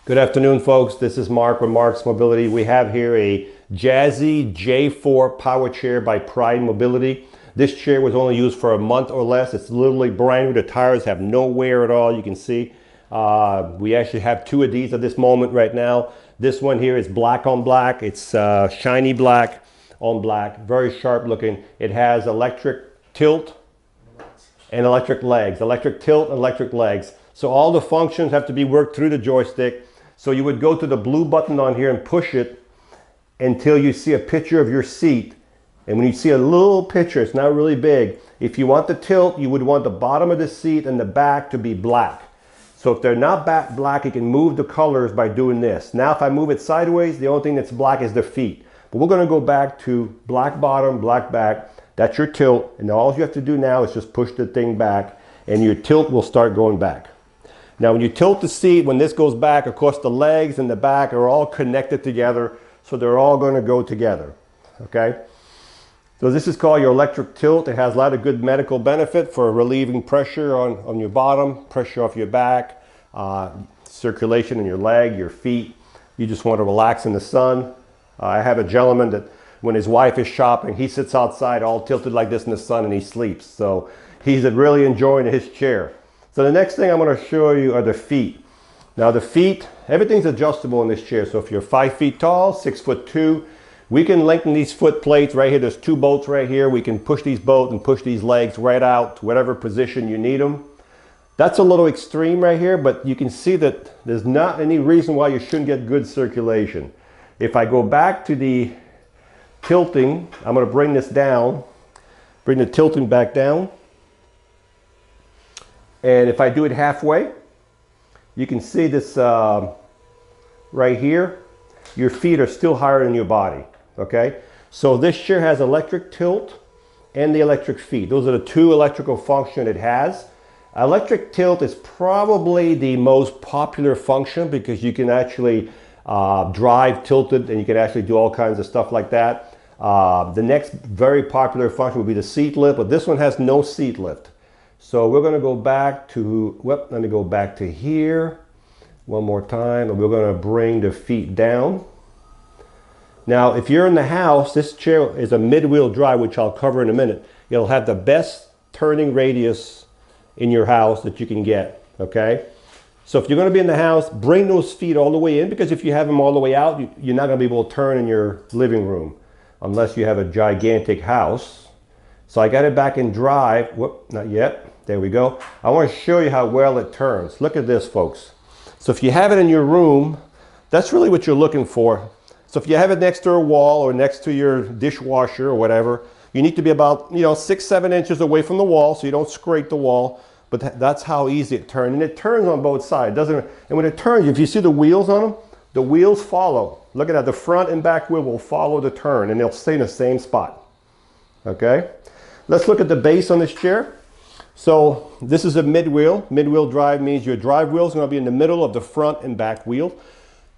Good afternoon, folks. This is Mark with Marc's Mobility. We have here a Jazzy J4 power chair by Pride Mobility. This chair was only used for a month or less. It's literally brand new. The tires have no wear at all, you can see. We actually have two of these at this moment right now. This one here is black on black. It's shiny black on black, very sharp looking. It has electric tilt and electric legs, electric tilt and electric legs. So all the functions have to be worked through the joystick. So you would go to the blue button on here and push it until you see a picture of your seat. And when you see a little picture, it's not really big. If you want the tilt, you would want the bottom of the seat and the back to be black. So if they're not black, you can move the colors by doing this. Now if I move it sideways, the only thing that's black is the feet. But we're going to go back to black bottom, black back. That's your tilt. And all you have to do now is just push the thing back and your tilt will start going back. Now when you tilt the seat, when this goes back, of course the legs and the back are all connected together, so they're all going to go together, okay? So this is called your electric tilt. It has a lot of good medical benefit for relieving pressure on your bottom, pressure off your back, circulation in your leg, your feet. You just want to relax in the sun. I have a gentleman that when his wife is shopping, he sits outside all tilted like this in the sun and he sleeps. So he's really enjoying his chair. So the next thing I'm going to show you are the feet. Now the feet, everything's adjustable in this chair. So if you're 5 feet tall, 6'2", we can lengthen these foot plates right here. There's 2 bolts right here. We can push these bolts and push these legs right out to whatever position you need them. That's a little extreme right here, but you can see that there's not any reason why you shouldn't get good circulation. If I go back to the tilting, I'm going to bring this down, bring the tilting back down. And if I do it halfway, you can see this right here. Your feet are still higher than your body, okay? So this chair has electric tilt and the electric feet. Those are the 2 electrical functions it has. Electric tilt is probably the most popular function because you can actually drive tilted and you can actually do all kinds of stuff like that. The next very popular function would be the seat lift, but this one has no seat lift. So we're going to go back to, let me go back to here one more time, and we're going to bring the feet down. Now, if you're in the house, this chair is a mid-wheel drive, which I'll cover in a minute. It'll have the best turning radius in your house that you can get, okay? So if you're going to be in the house, bring those feet all the way in, because if you have them all the way out, you're not going to be able to turn in your living room unless you have a gigantic house. So I got it back in drive. Whoop, not yet. There we go. I want to show you how well it turns. Look at this, folks. So if you have it in your room, that's really what you're looking for. So if you have it next to a wall or next to your dishwasher or whatever, you need to be about 6-7 inches away from the wall so you don't scrape the wall. But that's how easy it turns. And it turns on both sides. And when it turns, if you see the wheels on them, the wheels follow. Look at that. The front and back wheel will follow the turn and they'll stay in the same spot. Okay? Let's look at the base on this chair. So this is a mid-wheel. Mid-wheel drive means your drive wheel is going to be in the middle of the front and back wheel.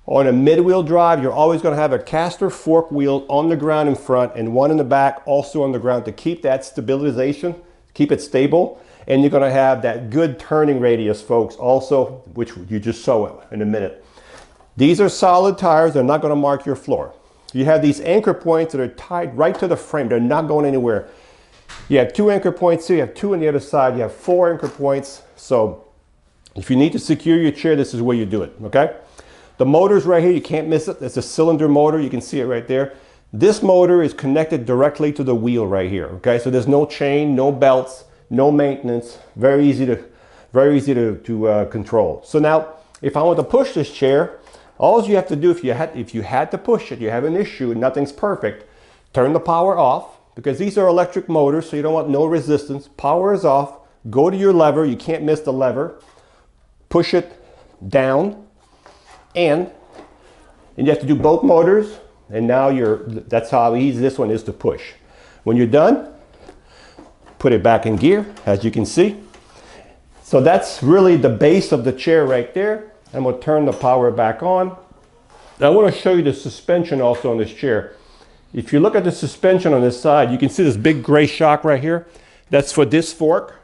On a mid-wheel drive, you're always going to have a caster fork wheel on the ground in front and one in the back also on the ground to keep that stabilization, keep it stable. And you're going to have that good turning radius, folks, also, which you just saw in a minute. These are solid tires. They're not going to mark your floor. You have these anchor points that are tied right to the frame. They're not going anywhere. You have 2 anchor points here, you have 2 on the other side, you have 4 anchor points. So if you need to secure your chair, this is where you do it, okay? The motor's right here, you can't miss it. It's a cylinder motor, you can see it right there. This motor is connected directly to the wheel right here, okay? So there's no chain, no belts, no maintenance, very easy to control. So now, if I want to push this chair, all you have to do, if you had to push it, you have an issue and nothing's perfect, turn the power off. Because these are electric motors, so you don't want no resistance. Power is off. Go to your lever. You can't miss the lever. Push it down. And you have to do both motors. And now that's how easy this one is to push. When you're done, put it back in gear, as you can see. So that's really the base of the chair right there. And we'll turn the power back on. Now I want to show you the suspension also on this chair. If you look at the suspension on this side, you can see this big gray shock right here. That's for this fork.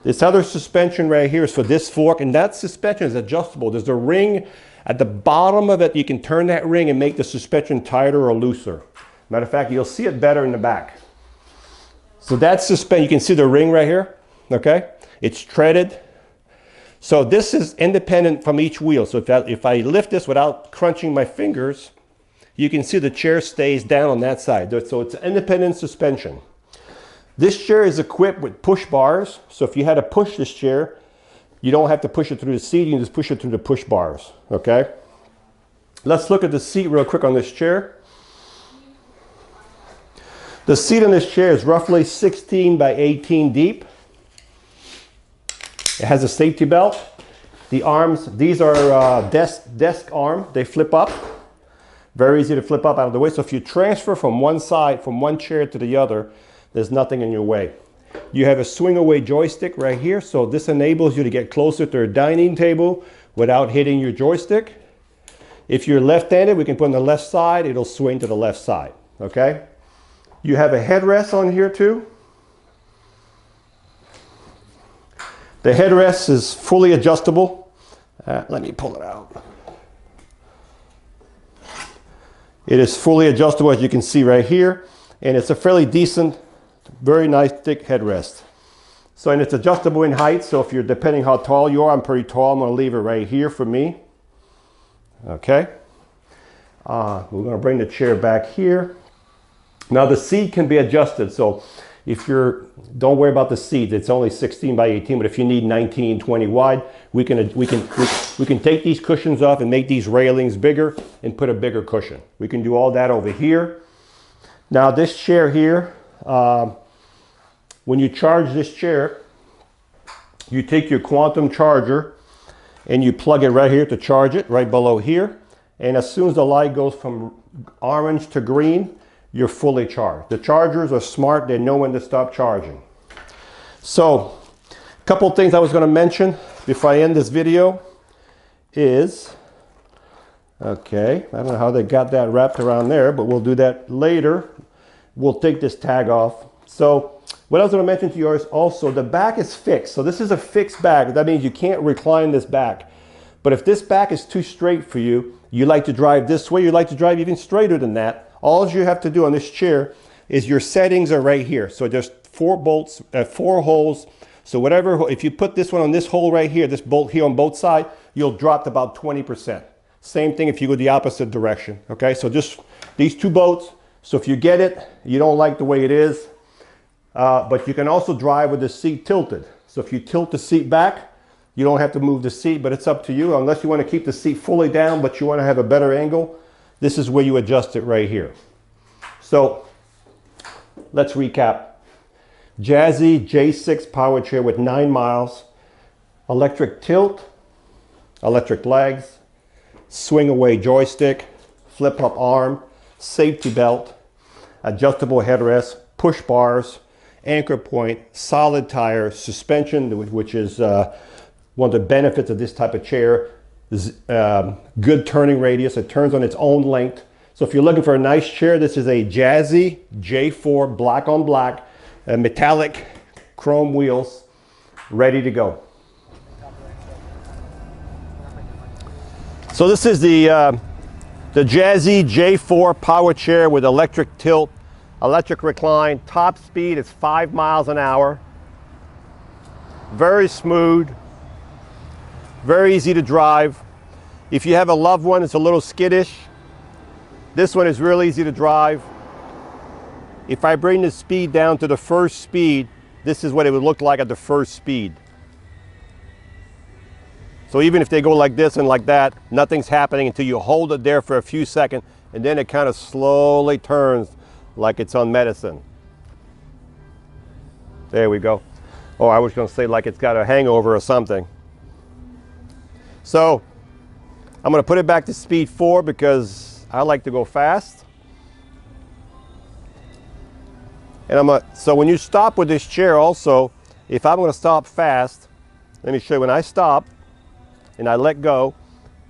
This other suspension right here is for this fork, and that suspension is adjustable. There's a ring at the bottom of it. You can turn that ring and make the suspension tighter or looser. Matter of fact, you'll see it better in the back. So that suspension, you can see the ring right here, okay? It's treaded. So this is independent from each wheel. So if I lift this without crunching my fingers, you can see the chair stays down on that side. So it's independent suspension. This chair is equipped with push bars. So if you had to push this chair, you don't have to push it through the seat. You can just push it through the push bars, okay? Let's look at the seat real quick on this chair. The seat on this chair is roughly 16 by 18 deep. It has a safety belt. The arms, these are desk arm. They flip up. Very easy to flip up out of the way. So if you transfer from one side, from one chair to the other, there's nothing in your way. You have a swing away joystick right here. So this enables you to get closer to a dining table without hitting your joystick. If you're left-handed, we can put on the left side. It'll swing to the left side, okay? You have a headrest on here too. The headrest is fully adjustable. Let me pull it out. It is fully adjustable, as you can see right here, and it's a fairly decent, very nice thick headrest. So, and it's adjustable in height, so if you're, depending how tall you are, I'm pretty tall, I'm gonna leave it right here for me. Okay. We're gonna bring the chair back here. Now the seat can be adjusted, so if you're, don't worry about the seat, it's only 16 by 18, but if you need 19, 20 wide, we can take these cushions off and make these railings bigger and put a bigger cushion. We can do all that over here. Now this chair here, when you charge this chair, you take your quantum charger and you plug it right here to charge it, right below here. And as soon as the light goes from orange to green, you're fully charged. The chargers are smart, they know when to stop charging. So, a couple of things I was going to mention before I end this video is, okay, I don't know how they got that wrapped around there, but we'll do that later. We'll take this tag off. So, what I was going to mention to you is also the back is fixed. So this is a fixed back. That means you can't recline this back. But if this back is too straight for you, you like to drive this way, you like to drive even straighter than that, all you have to do on this chair is your settings are right here. So there's 4 bolts, 4 holes. So whatever, if you put this one on this hole right here, this bolt here on both sides, you'll drop about 20%. Same thing if you go the opposite direction, okay? So just these 2 bolts. So if you get it, you don't like the way it is, but you can also drive with the seat tilted. So if you tilt the seat back, you don't have to move the seat, but it's up to you. Unless you want to keep the seat fully down, but you want to have a better angle, this is where you adjust it right here. So let's recap. Jazzy J6 power chair with 9 miles, electric tilt, electric legs, swing away joystick, flip up arm, safety belt, adjustable headrest, push bars, anchor point, solid tire, suspension, which is one of the benefits of this type of chair. Good turning radius. It turns on its own length. So if you're looking for a nice chair, this is a Jazzy J4 black on black, metallic chrome wheels, ready to go. So this is the Jazzy J4 power chair with electric tilt, electric recline. Top speed is 5 miles an hour. Very smooth. Very easy to drive. If you have a loved one that's a little skittish, this one is real easy to drive. If I bring the speed down to the first speed, this is what it would look like at the first speed. So even if they go like this and like that, nothing's happening until you hold it there for a few seconds, and then it kind of slowly turns like it's on medicine. There we go. Oh, I was going to say like it's got a hangover or something. So I'm going to put it back to speed 4 because I like to go fast. And so when you stop with this chair also, if I'm going to stop fast, let me show you. When I stop and I let go,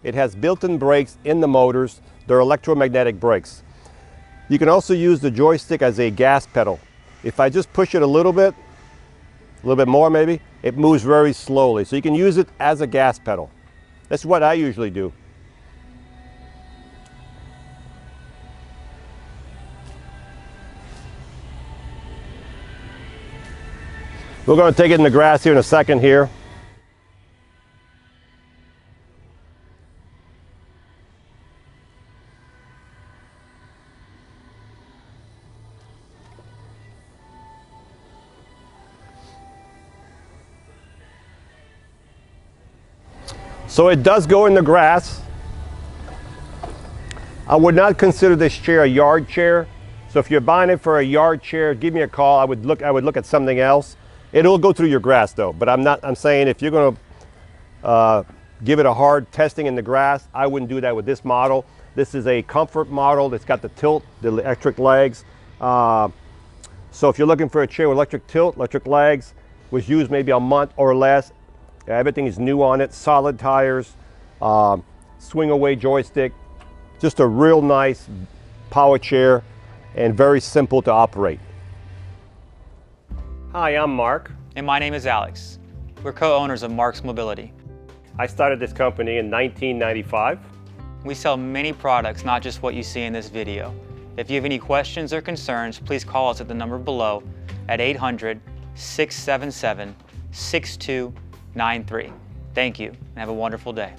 it has built-in brakes in the motors. They're electromagnetic brakes. You can also use the joystick as a gas pedal. If I just push it a little bit, a little bit more maybe, it moves very slowly. So you can use it as a gas pedal. That's what I usually do. We're going to take it in the grass here in a second here. So it does go in the grass. I would not consider this chair a yard chair. So if you're buying it for a yard chair, give me a call. I would look at something else. It'll go through your grass though, but I'm saying if you're going to give it a hard testing in the grass, I wouldn't do that with this model. This is a comfort model. It's got the tilt, the electric legs. So if you're looking for a chair with electric tilt, electric legs, was used maybe a month or less. Everything is new on it, solid tires, swing away joystick, just a real nice power chair and very simple to operate. Hi, I'm Mark. And my name is Alex. We're co-owners of Marc's Mobility. I started this company in 1995. We sell many products, not just what you see in this video. If you have any questions or concerns, please call us at the number below at 800-677-6293. Thank you and have a wonderful day.